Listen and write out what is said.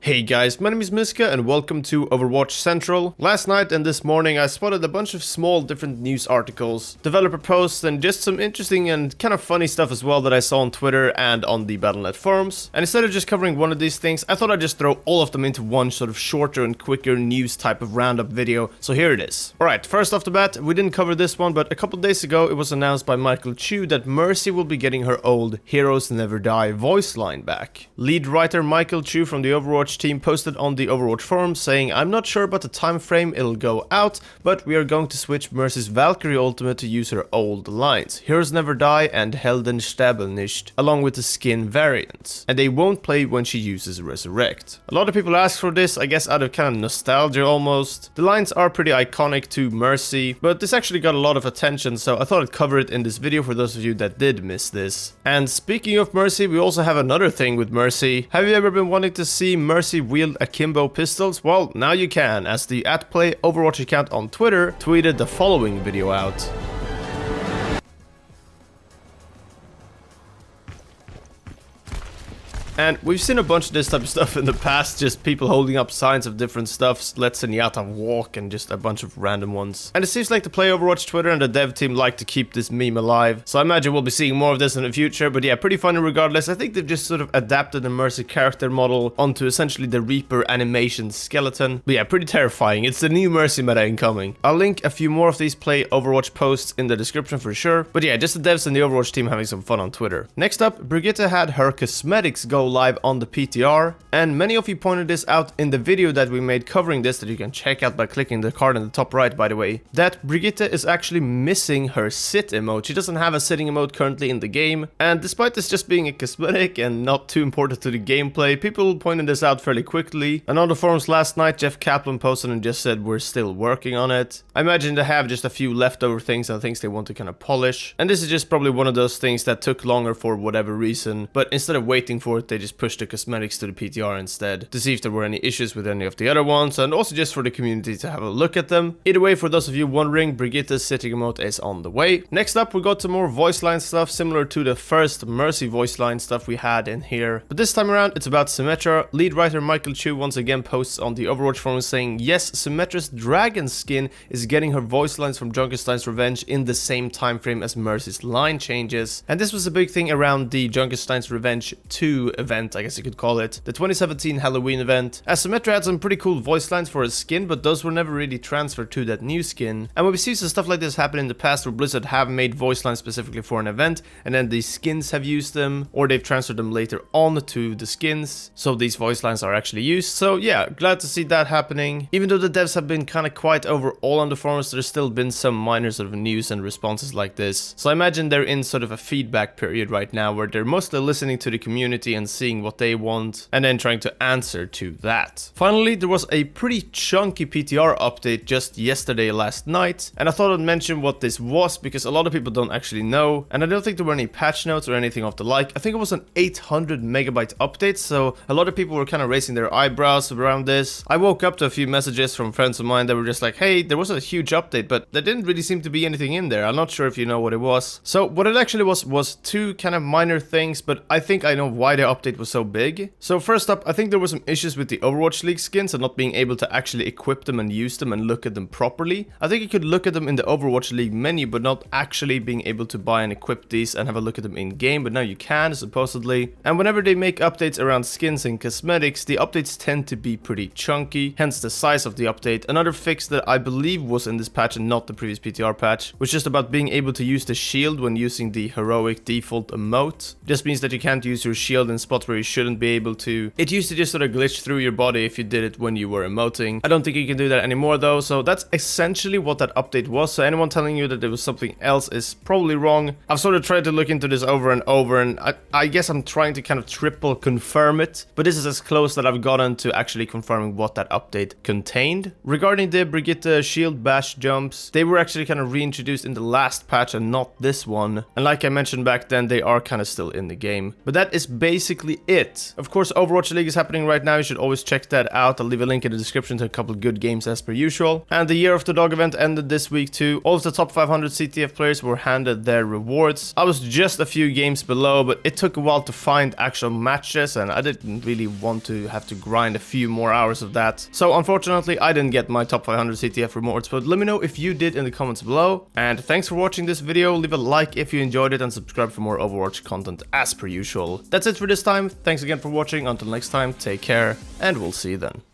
Hey guys, my name is Miska and welcome to Overwatch Central. Last night and this morning I spotted a bunch of small different news articles, developer posts and just some interesting and kind of funny stuff as well that I saw on Twitter and on the Battle.net forums. And instead of just covering one of these things, I thought I'd just throw all of them into one sort of shorter and quicker news type of roundup video, so here it is. Alright, first off the bat, we didn't cover this one, but a couple days ago it was announced by Michael Chu that Mercy will be getting her old Heroes Never Die voice line back. Lead writer Michael Chu from the Overwatch team posted on the Overwatch forum saying, "I'm not sure about the time frame it'll go out, but we are going to switch Mercy's Valkyrie ultimate to use her old lines, Heroes Never Die and Helden sterben nicht, along with the skin variants, and they won't play when she uses Resurrect." A lot of people ask for this, I guess out of kind of nostalgia almost. The lines are pretty iconic to Mercy, but this actually got a lot of attention, so I thought I'd cover it in this video for those of you that did miss this. And speaking of Mercy, we also have another thing with Mercy. Have you ever been wanting to see Mercy wield akimbo pistols? Well, now you can, as the @PlayOverwatch account on Twitter tweeted the following video out. And we've seen a bunch of this type of stuff in the past, just people holding up signs of different stuffs, Let's Zenyatta walk, and just a bunch of random ones. And it seems like the Play Overwatch Twitter and the dev team like to keep this meme alive, so I imagine we'll be seeing more of this in the future, but yeah, pretty funny regardless. I think they've just sort of adapted the Mercy character model onto essentially the Reaper animation skeleton. But yeah, pretty terrifying. It's the new Mercy meta incoming. I'll link a few more of these Play Overwatch posts in the description for sure, but yeah, just the devs and the Overwatch team having some fun on Twitter. Next up, Brigitte had her cosmetics go live on the PTR, and many of you pointed this out in the video that we made covering this, that you can check out by clicking the card in the top right, by the way, that Brigitte is actually missing her sit emote. She doesn't have a sitting emote currently in the game, and despite this just being a cosmetic and not too important to the gameplay, people pointed this out fairly quickly. And on the forums last night, Jeff Kaplan posted and just said we're still working on it. I imagine they have just a few leftover things and things they want to kind of polish, and this is just probably one of those things that took longer for whatever reason, but instead of waiting for it, they just pushed the cosmetics to the PTR instead, to see if there were any issues with any of the other ones, and also just for the community to have a look at them. Either way, for those of you wondering, Brigitte's sitting emote is on the way. Next up, we got some more voice line stuff, similar to the first Mercy voice line stuff we had in here, but this time around it's about Symetra. Lead writer Michael Chu once again posts on the Overwatch forum saying, yes, Symmetra's dragon skin is getting her voice lines from Junkenstein's Revenge in the same time frame as Mercy's line changes, and this was a big thing around the Junkenstein's Revenge 2 event, I guess you could call it, the 2017 Halloween event, as Symetra had some pretty cool voice lines for his skin, but those were never really transferred to that new skin. And when we see some stuff like this happen in the past, where Blizzard have made voice lines specifically for an event, and then the skins have used them, or they've transferred them later on to the skins, so these voice lines are actually used. So yeah, glad to see that happening. Even though the devs have been kind of quiet overall on the forums, there's still been some minor sort of news and responses like this. So I imagine they're in sort of a feedback period right now, where they're mostly listening to the community and seeing what they want, and then trying to answer to that. Finally, there was a pretty chunky PTR update just yesterday last night, and I thought I'd mention what this was because a lot of people don't actually know, and I don't think there were any patch notes or anything of the like. I think it was an 800 megabyte update, so a lot of people were kind of raising their eyebrows around this. I woke up to a few messages from friends of mine that were just like, hey, there was a huge update, but there didn't really seem to be anything in there. I'm not sure if you know what it was. So what it actually was two kind of minor things, but I think I know why the update was so big. So first up, I think there were some issues with the Overwatch League skins and not being able to actually equip them and use them and look at them properly. I think you could look at them in the Overwatch League menu, but not actually being able to buy and equip these and have a look at them in game, but now you can, supposedly. And whenever they make updates around skins and cosmetics, the updates tend to be pretty chunky, hence the size of the update. Another fix that I believe was in this patch and not the previous PTR patch was just about being able to use the shield when using the heroic default emote. This means that you can't use your shield in spots where you shouldn't be able to. It used to just sort of glitch through your body if you did it when you were emoting. I don't think you can do that anymore though, so that's essentially what that update was. So anyone telling you that there was something else is probably wrong. I've sort of tried to look into this over and over, and I guess I'm trying to kind of triple confirm it, but this is as close that I've gotten to actually confirming what that update contained. Regarding the Brigitte shield bash jumps, they were actually kind of reintroduced in the last patch and not this one, and like I mentioned back then, they are kind of still in the game. But that is basically basically it. Of course, Overwatch League is happening right now. You should always check that out. I'll leave a link in the description to a couple of good games as per usual. And the Year of the Dog event ended this week too. All of the top 500 CTF players were handed their rewards. I was just a few games below, but it took a while to find actual matches, and I didn't really want to have to grind a few more hours of that. So unfortunately, I didn't get my top 500 CTF rewards, but let me know if you did in the comments below. And thanks for watching this video. Leave a like if you enjoyed it and subscribe for more Overwatch content as per usual. That's it for this time. Thanks again for watching. Until next time, take care, and we'll see you then.